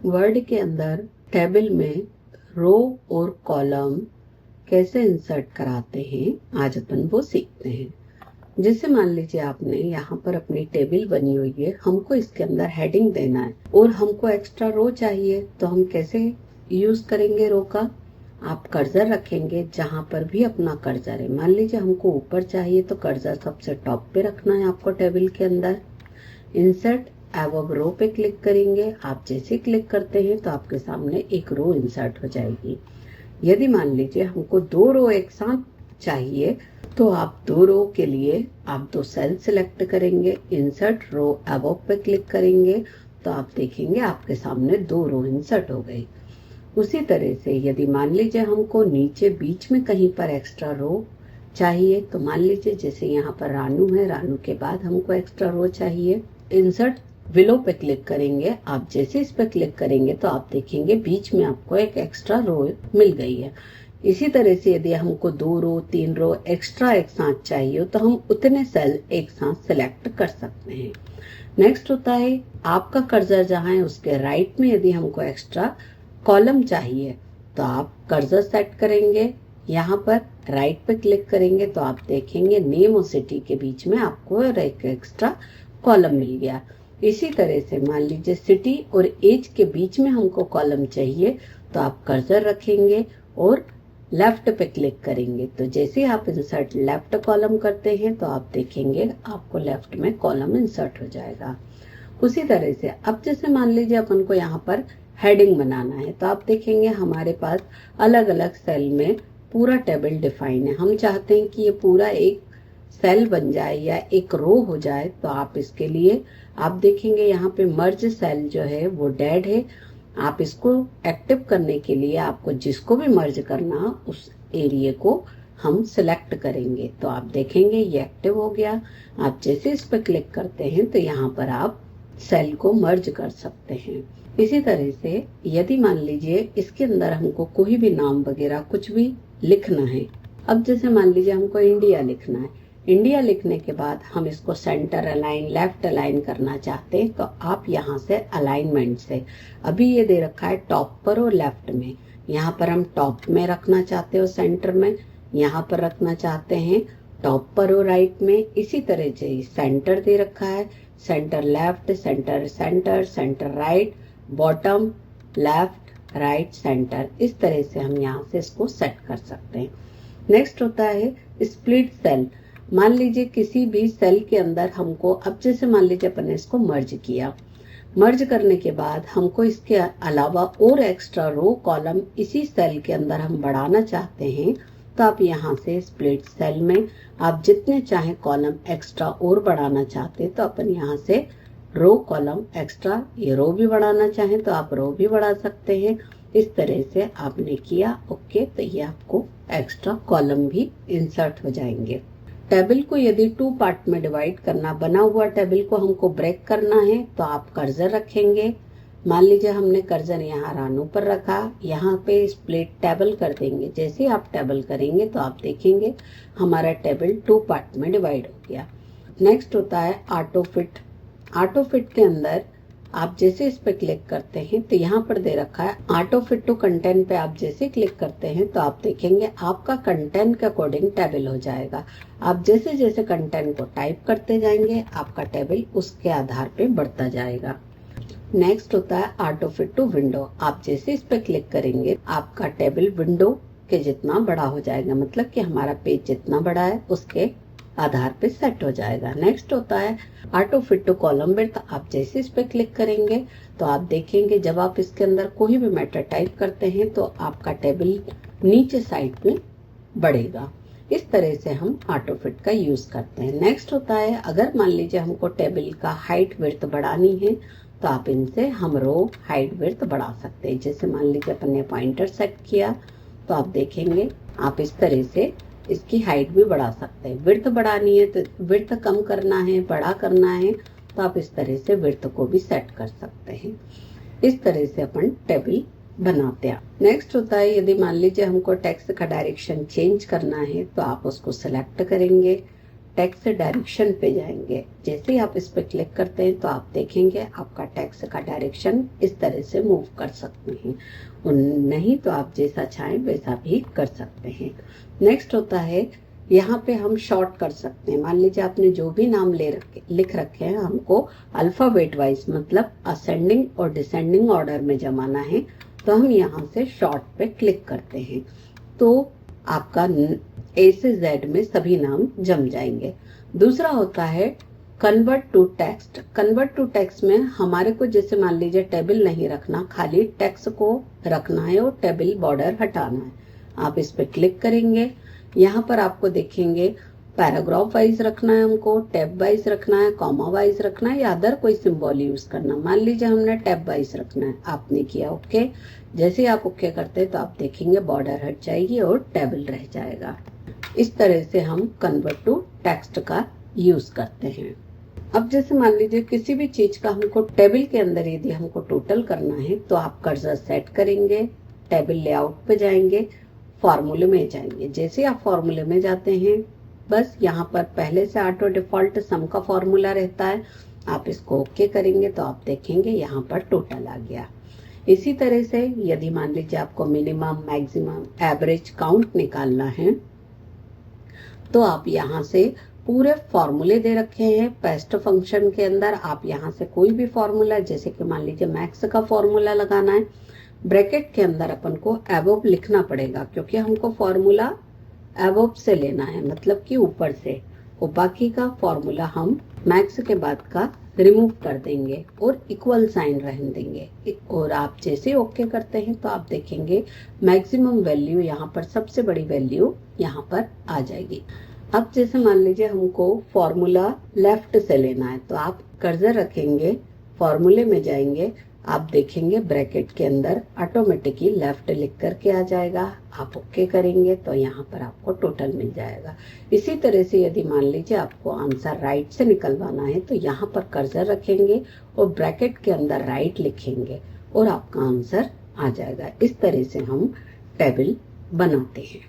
Word के अंदर table में रो और कॉलम कैसे इंसर्ट कराते हैं आज अपन वो सीखते हैं। जैसे मान लीजिए आपने यहाँ पर अपनी टेबल बनी हुई है, हमको इसके अंदर हेडिंग देना है और हमको एक्स्ट्रा रो चाहिए, तो हम कैसे यूज करेंगे रो का। आप कर्सर रखेंगे जहां पर भी अपना कर्सर है। मान लीजिए हमको ऊपर चाहिए तो कर्सर सबसे टॉप पे रखना है आपको टेबल के अंदर। इंसर्ट एबव रो पे क्लिक करेंगे। आप जैसे क्लिक करते हैं तो आपके सामने एक रो इंसर्ट हो जाएगी। यदि मान लीजिए हमको 2 रो एक साथ चाहिए तो आप 2 रो के लिए आप 2 सेल सिलेक्ट करेंगे। इंसर्ट रो एबव पे क्लिक करेंगे तो आप देखेंगे आपके सामने 2 रो इंसर्ट हो गई। उसी तरह से यदि मान लीजिए हमको नीचे बीच में कहीं पर एक्स्ट्रा रो चाहिए, तो मान लीजिए जैसे यहाँ पर रानू है, रानू के बाद हमको एक्स्ट्रा रो चाहिए। इंसर्ट विलो पे क्लिक करेंगे। आप जैसे इस पे क्लिक करेंगे तो आप देखेंगे बीच में आपको एक एक्स्ट्रा रो मिल गई है। इसी तरह से यदि हमको 2 रो 3 रो एक्स्ट्रा एक साथ चाहिए तो हम उतने सेल एक साथ सिलेक्ट कर सकते हैं। नेक्स्ट होता है आपका कर्सर जहां है उसके राइट में यदि हमको एक्स्ट्रा कॉलम चाहिए तो आप कर्सर सेट करेंगे। यहाँ पर राइट पे क्लिक करेंगे तो आप देखेंगे नेम और सिटी के बीच में आपको एक एक्स्ट्रा कॉलम मिल गया। इसी तरह से मान लीजिए सिटी और एज के बीच में हमको कॉलम चाहिए तो आप कर्सर रखेंगे और लेफ्ट पे क्लिक करेंगे। तो जैसे आप इंसर्ट लेफ्ट कॉलम करते हैं तो आप देखेंगे आपको लेफ्ट में कॉलम इंसर्ट हो जाएगा। उसी तरह से अब जैसे मान लीजिए अपन को यहाँ पर हेडिंग बनाना है तो आप देखेंगे हमारे पास अलग अलग सेल में पूरा टेबल डिफाइन है। हम चाहते हैं कि ये पूरा एक सेल बन जाए या एक रो हो जाए, तो आप इसके लिए आप देखेंगे यहाँ पे मर्ज सेल जो है वो डेड है। आप इसको एक्टिव करने के लिए आपको जिसको भी मर्ज करना उस एरिया को हम सिलेक्ट करेंगे तो आप देखेंगे ये एक्टिव हो गया। आप जैसे इस पर क्लिक करते हैं तो यहाँ पर आप सेल को मर्ज कर सकते हैं। इसी तरह से यदि मान लीजिए इसके अंदर हमको कोई भी नाम वगैरह कुछ भी लिखना है, अब जैसे मान लीजिए हमको इंडिया लिखना है, इंडिया लिखने के बाद हम इसको सेंटर अलाइन लेफ्ट अलाइन करना चाहते हैं तो आप यहाँ से अलाइनमेंट से अभी ये दे रखा है टॉप पर और लेफ्ट में, यहाँ पर हम टॉप में रखना चाहते हो सेंटर में, यहाँ पर रखना चाहते हैं टॉप पर और राइट में। इसी तरह से सेंटर दे रखा है, centre left, centre centre, centre right, bottom left right centre. इस तरह से हम यहाँ से इसको सेट कर सकते हैं। नेक्स्ट होता है स्प्लिट सेल। मान लीजिए किसी भी सेल के अंदर हमको, अब जैसे मान लीजिए अपन ने इसको मर्ज किया, मर्ज करने के बाद हमको इसके अलावा और एक्स्ट्रा रो कॉलम इसी सेल के अंदर हम बढ़ाना चाहते हैं तो आप यहाँ से स्प्लिट सेल में आप जितने चाहे कॉलम एक्स्ट्रा और बढ़ाना चाहते हैं तो अपन यहाँ से रो कॉलम एक्स्ट्रा, ये रो भी बढ़ाना चाहें तो आप रो भी बढ़ा सकते हैं। इस तरह से आपने किया ओके, तो ये आपको एक्स्ट्रा कॉलम भी इंसर्ट हो जाएंगे। टेबल को यदि 2 पार्ट में डिवाइड करना, बना हुआ टेबल को हमको ब्रेक करना है तो आप कर्सर रखेंगे। मान लीजिए हमने कर्सर यहाँ रानू पर रखा, यहाँ पे स्प्लिट टेबल कर देंगे। जैसे आप टेबल करेंगे तो आप देखेंगे हमारा टेबल 2 पार्ट में डिवाइड हो गया। नेक्स्ट होता है ऑटो फिट। ऑटो फिट के अंदर आप जैसे इस पे क्लिक करते हैं तो यहाँ पर दे रखा है ऑटो फिट टू कंटेंट पे आप जैसे क्लिक करते हैं तो आप देखेंगे आपका कंटेंट के अकॉर्डिंग टेबल हो जाएगा। आप जैसे जैसे कंटेंट को टाइप करते जाएंगे आपका टेबल उसके आधार पे बढ़ता जाएगा। नेक्स्ट होता है ऑटो फिट टू विंडो। आप जैसे इस पे क्लिक करेंगे आपका टेबल विंडो के जितना बड़ा हो जाएगा, मतलब कि हमारा पेज जितना बड़ा है उसके आधार पे सेट हो जाएगा। नेक्स्ट होता है auto fit to column width. आप जैसे इस पे क्लिक करेंगे तो आप देखेंगे जब आप इसके अंदर कोई भी मैटर टाइप करते हैं तो आपका टेबल नीचे साइड में बढ़ेगा। इस तरह से हम ऑटो फिट का यूज करते हैं। नेक्स्ट होता है अगर मान लीजिए हमको टेबल का हाइट विड्थ बढ़ानी है तो आप इनसे हम रो हाइट विड्थ बढ़ा सकते हैं। जैसे मान लीजिए अपन ने पॉइंटर सेट किया तो आप देखेंगे आप इस तरह से इसकी हाइट भी बढ़ा सकते हैं। विड्थ बढ़ानी है तो विड्थ कम करना है, बड़ा करना है तो आप इस तरह से विड्थ को भी सेट कर सकते हैं। इस तरह से अपन टेबल बनाते हैं। नेक्स्ट होता है यदि मान लीजिए हमको टेक्स्ट का डायरेक्शन चेंज करना है तो आप उसको सिलेक्ट करेंगे, टेक्स्ट डायरेक्शन पे जाएंगे। जैसे ही आप इस पे क्लिक करते हैं तो आप देखेंगे आपका टेक्स्ट का डायरेक्शन इस तरह से मूव कर सकते हैं, और नहीं तो आप जैसा चाहें वैसा भी कर सकते हैं। नेक्स्ट होता है, यहाँ पे हम शॉर्ट कर सकते हैं। मान लीजिए आपने जो भी नाम लिख रखे हैं, हमको अल्फाबेट वाइज मतलब असेंडिंग और डिसेंडिंग ऑर्डर में जमाना है, तो हम यहाँ से शॉर्ट पे क्लिक करते हैं तो आपका ए से जेड में सभी नाम जम जाएंगे। दूसरा होता है convert to text. Convert to text में हमारे को जैसे मान लीजिए टेबल नहीं रखना, खाली टेक्स्ट को रखना है और टेबल बॉर्डर हटाना है। आप इस पे क्लिक करेंगे, यहाँ पर आपको देखेंगे पैराग्राफ वाइज रखना है हमको, टैब वाइज रखना है, कॉमा वाइज रखना है या अदर कोई सिंबल यूज करना। मान लीजिए हमने टैब वाइज रखना है, आपने किया ओके। जैसे ही आप ओके करते हैं तो आप देखेंगे बॉर्डर हट जाएगी और टेबल रह जाएगा। इस तरह से हम कन्वर्ट टू टेक्स्ट का यूज करते हैं। अब जैसे मान लीजिए किसी भी चीज का हमको टेबल के अंदर यदि हमको टोटल करना है तो आप कर्सर सेट करेंगे, टेबल लेआउट पे जाएंगे, फॉर्मूले में जाएंगे। जैसे आप फॉर्मूले में जाते हैं, बस यहाँ पर पहले से ऑटो डिफॉल्ट सम का फॉर्मूला रहता है, आप इसको ओके करेंगे तो आप देखेंगे यहाँ पर टोटल आ गया। इसी तरह से यदि मान लीजिए आपको मिनिमम, मैक्सिमम, एवरेज काउंट निकालना है तो आप यहाँ से पूरे फॉर्मूले दे रखे हैं पेस्ट फंक्शन के अंदर। आप यहाँ से कोई भी फॉर्मूला, जैसे कि मान लीजिए मैक्स का फॉर्मूला लगाना है, ब्रैकेट के अंदर अपन को एबोव लिखना पड़ेगा क्योंकि हमको फॉर्मूला एबोव से लेना है, मतलब कि ऊपर से, और बाकी का फॉर्मूला हम मैक्स के बाद का रिमूव कर देंगे और इक्वल साइन रहने देंगे। और आप जैसे ओके करते हैं तो आप देखेंगे मैक्सिमम वैल्यू यहाँ पर, सबसे बड़ी वैल्यू यहाँ पर आ जाएगी। अब जैसे मान लीजिए हमको फॉर्मूला लेफ्ट से लेना है तो आप कर्सर रखेंगे, फॉर्मूले में जाएंगे, आप देखेंगे ब्रैकेट के अंदर ऑटोमेटिकली लेफ्ट लिख करके आ जाएगा। आप ओके करेंगे तो यहाँ पर आपको टोटल मिल जाएगा। इसी तरह से यदि मान लीजिए आपको आंसर राइट से निकलवाना है तो यहाँ पर कर्सर रखेंगे और ब्रैकेट के अंदर राइट लिखेंगे और आपका आंसर आ जाएगा। इस तरह से हम टेबल बनाते हैं।